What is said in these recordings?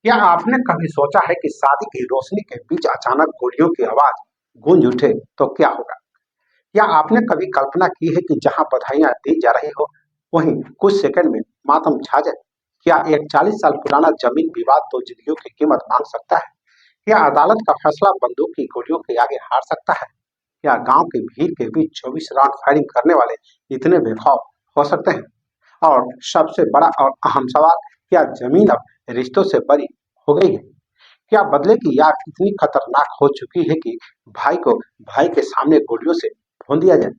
क्या आपने कभी सोचा है कि शादी की रोशनी के बीच अचानक गोलियों की आवाज गूंज उठे तो क्या होगा? क्या आपने कभी कल्पना की है कि जहां बधाइयां दी जा रही हो, वहीं कुछ सेकंड में मातम छा जाए? क्या एक 40 साल पुराना जमीन विवाद तो जिंदगियों की कीमत मांग सकता है? क्या अदालत का फैसला बंदूक की गोलियों के आगे हार सकता है? क्या गांव की भीड़ के बीच 24 राउंड फायरिंग करने वाले इतने बेखौफ हो सकते हैं? और सबसे बड़ा और अहम सवाल, क्या जमीन अब रिश्तों से बरी हो गई है? क्या बदले की आग इतनी खतरनाक हो चुकी है कि भाई को भाई के सामने गोलियों से भून दिया जाए?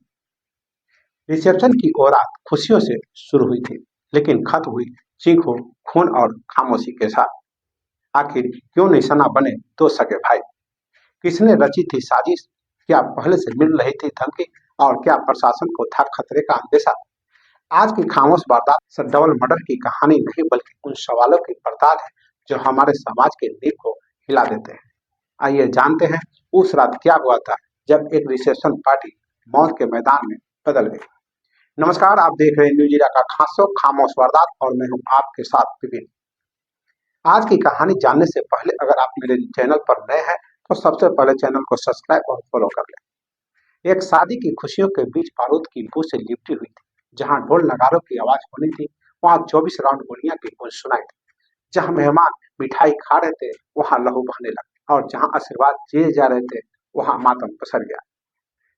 रिसेप्शन की वो रात खुशियों से शुरू हुई थी, लेकिन खत्म हुई चीखों, खून और खामोशी के साथ। आखिर क्यों निशाना बने दो सगे भाई? किसने रची थी साजिश? क्या पहले से मिल रही थी धमकी? और क्या प्रशासन को था खतरे का अंदेशा? आज की खामोश वारदात सिर्फ डबल मर्डर की कहानी नहीं, बल्कि उन सवालों की पड़ताल है जो हमारे समाज के नींव को हिला देते हैं। आइए जानते हैं उस रात क्या हुआ था जब एक रिसेप्शन पार्टी मौत के मैदान में बदल गई। नमस्कार, आप देख रहे हैं न्यूज इंडिया का खास शो खामोश वारदात और मैं हूं आपके साथ विपिन। आज की कहानी जानने से पहले अगर आप मेरे चैनल पर नए हैं तो सबसे पहले चैनल को सब्सक्राइब और फॉलो कर लें। एक शादी की खुशियों के बीच बारूद की बू से लिपटी हुई थी। जहां ढोल नगारों की आवाज होनी थी, वहां 24 राउंड गोलियां की गूंज सुनाई थी। जहां मेहमान मिठाई खा रहे थे, वहां लहू बहने लगा और जहां आशीर्वाद दिए जा रहे थे, वहां मातम पसर गया।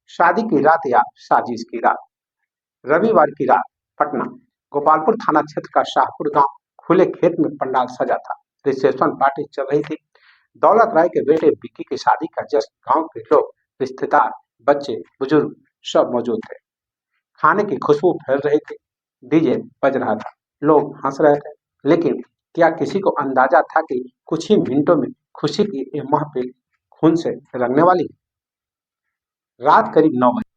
शादी की रात या साजिश की रात? रविवार की रात, पटना गोपालपुर थाना क्षेत्र का शाहपुर गांव। खुले खेत में पंडाल सजा था। रिसेप्शन पार्टी चल रही थी। दौलत राय के बेटे विक्की की शादी का जश्न। गांव के लोग, रिश्तेदार, बच्चे, बुजुर्ग सब मौजूद थे। खाने की खुशबू फैल रही थी। डीजे बज रहा था। लोग हंस रहे थे। लेकिन क्या किसी को अंदाजा था कि कुछ ही मिनटों में खुशी की ये महफिल खून से रंगने वाली है? रात करीब 9 बजे।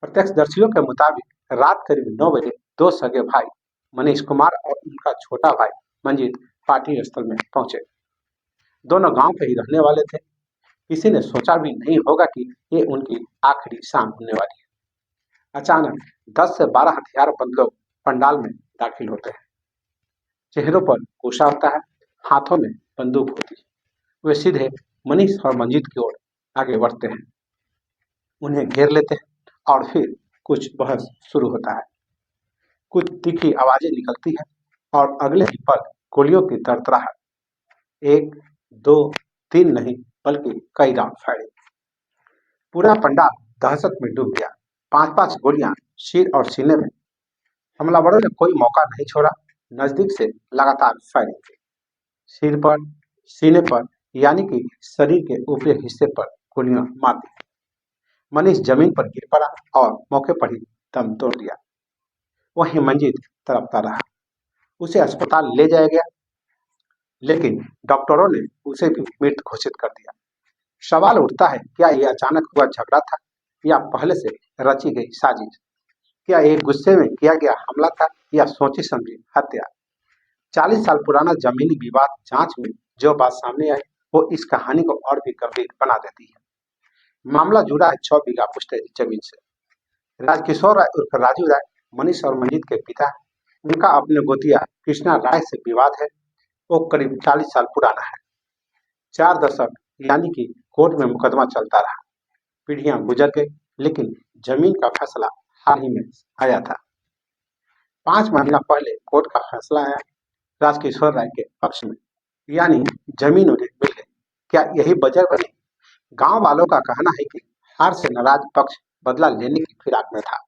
प्रत्यक्षदर्शियों के मुताबिक रात करीब 9 बजे दो सगे भाई मनीष कुमार और उनका छोटा भाई मंजीत पार्टी स्थल में पहुंचे। दोनों गांव के ही रहने वाले थे। किसी ने सोचा भी नहीं होगा कि ये उनकी आखिरी शाम होने वाली है। अचानक 10 से 12 हथियारबंद लोग पंडाल में दाखिल होते हैं। चेहरों पर गुस्सा होता है, हाथों में बंदूक होती है। वे सीधे मनीष और मंजीत की ओर आगे बढ़ते हैं, उन्हें घेर लेते हैं और फिर कुछ बहस शुरू होता है। कुछ तीखी आवाजें निकलती है और अगले ही पल गोलियों की तड़तड़ाहट। एक, दो, तीन नहीं, बल्कि कई राउंड फायरिंग। पूरा पंडाल दहशत में डूब गया। पांच पांच गोलियां सिर और सीने में। हमलावरों ने कोई मौका नहीं छोड़ा। नजदीक से लगातार फायरिंग की। सिर पर, सीने पर, यानी कि शरीर के ऊपरी हिस्से पर गोलियां मार दी। मनीष जमीन पर गिर पड़ा और मौके पर ही दम तोड़ दिया। वहीं मंजीत तड़पता रहा। उसे अस्पताल ले जाया गया, लेकिन डॉक्टरों ने उसे भी मृत घोषित कर दिया। सवाल उठता है, क्या यह अचानक हुआ झगड़ा था या पहले से रची गई साजिश? क्या ये गुस्से में किया गया हमला था या सोची समझी हत्या? 40 साल पुराना जमीनी विवाद जांच में जो बात सामने आई, वो इस कहानी को और भी गंभीर बना देती है। मामला जुड़ा है 6 बीघा पुश्तैनी जमीन से। राजकिशोर राय उर्फ राजू राय मनीष और मंजीत के पिता है। उनका अपने गोतिया कृष्णा राय से विवाद है। वो करीब 40 साल पुराना है। 4 दशक यानी कि कोर्ट में मुकदमा चलता रहा। पीढ़ियां गुजर गई, लेकिन जमीन का फैसला हाल ही में आया था। 5 महीना पहले कोर्ट का फैसला आया राजकिशोर राय के पक्ष में, यानी जमीन उन्हें मिल गई। क्या यही वजह बनी? गांव वालों का कहना है कि हार से नाराज पक्ष बदला लेने की फिराक में था।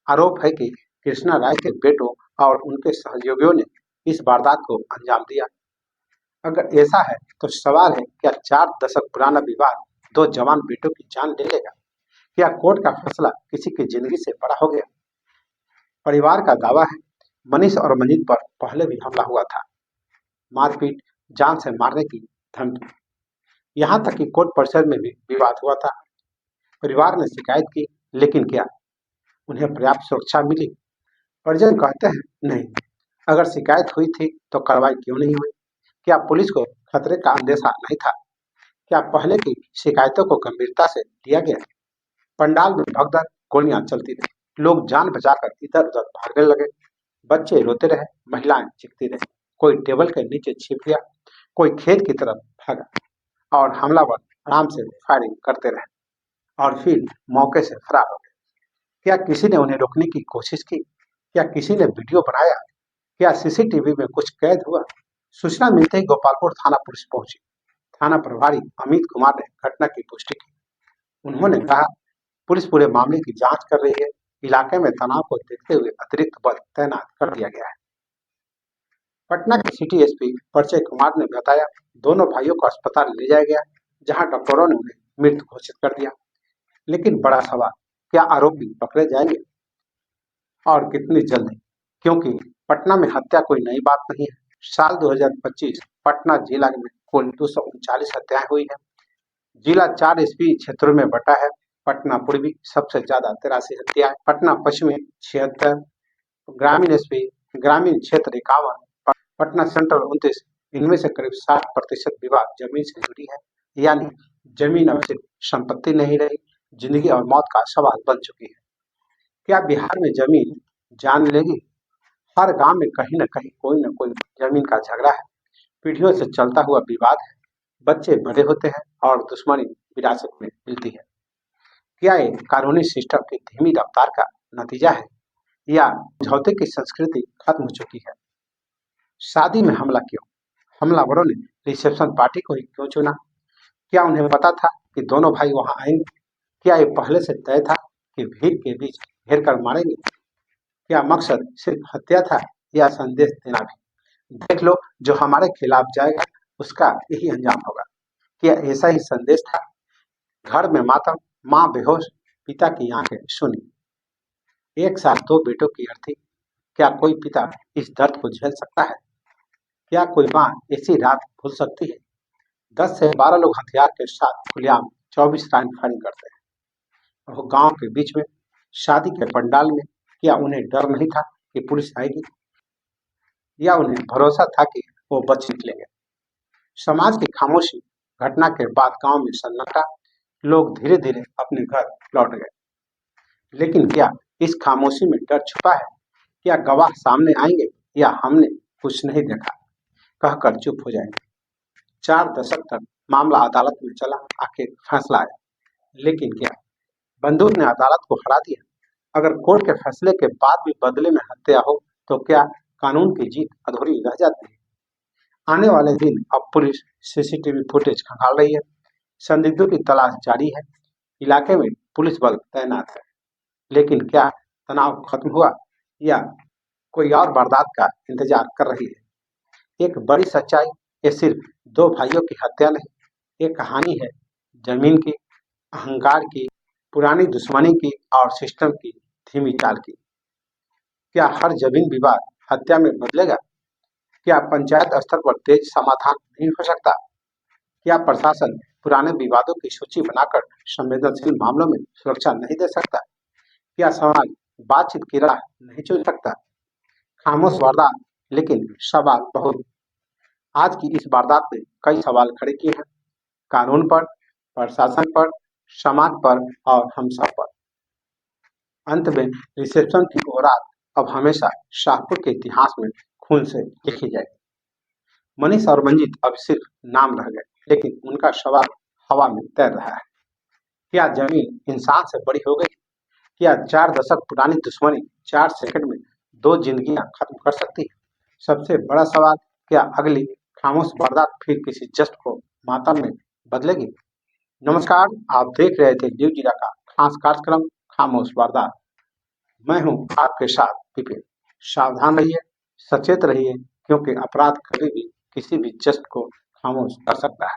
आरोप है कि कृष्णा राय के बेटों और उनके सहयोगियों ने इस वारदात को अंजाम दिया। अगर ऐसा है तो सवाल है, क्या 4 दशक पुराना विवाद दो जवान बेटों की जान ले लेगा? क्या कोर्ट का फैसला किसी की जिंदगी से बड़ा हो गया? परिवार का दावा है, मनीष और मंजीत पर पहले भी हमला हुआ था। मारपीट, जान से मारने की धमकी, यहाँ तक कि कोर्ट परिसर में भी विवाद हुआ था। परिवार ने शिकायत की, लेकिन क्या उन्हें पर्याप्त सुरक्षा मिली? परिजन कहते हैं नहीं। अगर शिकायत हुई थी तो कार्रवाई क्यों नहीं हुई? क्या पुलिस को खतरे का अंदेशा नहीं था? क्या पहले की शिकायतों को गंभीरता से लिया गया? पंडाल में भगदड़, गोलियां चलती रही। लोग जान बचाकर इधर उधर भागने लगे। बच्चे रोते रहे, महिलाएं चीखती रही। कोई टेबल के नीचे छिप गया, कोई खेत की तरफ भागा और हमलावर आराम से फायरिंग करते रहे और फिर मौके से फरार हो गए। क्या किसी ने उन्हें रोकने की कोशिश की? क्या किसी ने वीडियो बनाया? क्या सीसीटीवी में कुछ कैद हुआ? सूचना मिलते ही गोपालपुर थाना पुलिस पहुंची। थाना प्रभारी अमित कुमार ने घटना की पुष्टि की। उन्होंने कहा, पुलिस पूरे मामले की जांच कर रही है। इलाके में तनाव को देखते हुए अतिरिक्त बल तैनात कर दिया गया है। पटना के सिटी एसपी परिचय कुमार ने बताया, दोनों भाइयों को अस्पताल ले जाया गया, जहां डॉक्टरों ने उन्हें मृत घोषित कर दिया। लेकिन बड़ा सवाल, क्या आरोपी पकड़े जाएंगे और कितनी जल्दी? क्योंकि पटना में हत्या कोई नई बात नहीं है। साल 2025 पटना जिला में कुल 239 हत्याएं हुई है। जिला 4 एसपी क्षेत्रों में बटा है। पटना पूर्वी सबसे ज्यादा 83 हत्याएं, पटना पश्चिमी 76, ग्रामीण एसपी ग्रामीण क्षेत्र 51, पटना सेंट्रल 29। इनमें से करीब 60% विवाद जमीन से जुड़ी है, यानी जमीन अब सिर्फ संपत्ति नहीं रही, जिंदगी और मौत का सवाल बन चुकी है। क्या बिहार में जमीन जान लेगी? हर गांव में कहीं न कोई जमीन का झगड़ा है, पीढ़ियों से चलता हुआ विवाद है। बच्चे बड़े होते हैं और दुश्मनी विरासत में मिलती है। क्या ये कानूनी सिस्टम की धीमी रफ्तार का नतीजा है या समझौते की संस्कृति खत्म हो चुकी है? शादी में हमला क्यों? हमलावरों ने रिसेप्शन पार्टी को ही क्यों चुना? क्या उन्हें पता था कि दोनों भाई वहां आएंगे? क्या ये पहले से तय था कि भीड़ के बीच घेर कर मारेंगे? क्या मकसद सिर्फ हत्या था या संदेश देना भी? देख लो, जो हमारे खिलाफ जाएगा उसका यही अंजाम होगा। क्या ऐसा ही संदेश था? घर में मातम, माँ बेहोश, पिता की आंखें सुनी। एक साथ दो बेटों की अर्थी। क्या कोई पिता इस दर्द को झेल सकता है? क्या कोई माँ ऐसी रात भूल सकती है? 10 से 12 लोग हथियार के साथ खुलेआम 24 राउंड फायरिंग करते हैं। वो गांव के बीच में, शादी के पंडाल में। क्या उन्हें डर नहीं था कि पुलिस आएगी, या उन्हें भरोसा था कि वो बच निकलेंगे? समाज की खामोशी। घटना के बाद गांव में सन्नाटा। लोग धीरे धीरे अपने घर लौट गए। लेकिन क्या इस खामोशी में डर छुपा है? क्या गवाह सामने आएंगे या हमने कुछ नहीं देखा कहकर चुप हो जाएंगे? 4 दशक तक मामला अदालत में चला, आखिर फैसला आया। लेकिन क्या बंदूक ने अदालत को हरा दिया? अगर कोर्ट के फैसले के बाद भी बदले में हत्या हो तो क्या कानून की जीत अधूरी रह जाती है? आने वाले दिन अब पुलिस सीसीटीवी फुटेज खंगाल रही है, संदिग्धों की तलाश जारी है, इलाके में पुलिस बल तैनात है। लेकिन क्या तनाव खत्म हुआ या कोई और वारदात का इंतजार कर रही है? एक बड़ी सच्चाई, ये सिर्फ दो भाइयों की हत्या नहीं, ये कहानी है जमीन की, अहंकार की, पुरानी दुश्मनी की और सिस्टम की धीमी चाल की। क्या हर जमीन विवाद हत्या में बदलेगा? क्या पंचायत स्तर पर तेज समाधान नहीं हो सकता? क्या प्रशासन पुराने विवादों की सूची बनाकर संवेदनशील मामलों में सुरक्षा नहीं दे सकता? क्या समाज बातचीत की राह नहीं चुन सकता? खामोश वारदात, लेकिन सवाल बहुत। आज की इस वारदात ने कई सवाल खड़े किए हैं, कानून पर, प्रशासन पर, समाज पर और हम सब पर। अंत में रिसेप्शन की वो रात अब हमेशा शाहपुर के इतिहास में खून से लिखी जाएगी। मनीष और मंजीत अब सिर्फ नाम रह गए, लेकिन उनका सवाल हवा में तैर रहा है। क्या जमीन इंसान से बड़ी हो गई? क्या 4 दशक पुरानी दुश्मनी 4 सेकंड में 2 जिंदगियां खत्म कर सकती है? सबसे बड़ा सवाल, क्या अगली खामोश वारदात फिर किसी जस्ट को मातम में बदलेगी? नमस्कार, आप देख रहे थे न्यूज जीरा का खास कार्यक्रम खामोश वारदात। मैं हूं आपके साथ विपिन। सावधान रहिए, सचेत रहिए, क्योंकि अपराध कभी भी किसी भी जस्ट को खामोश कर सकता है।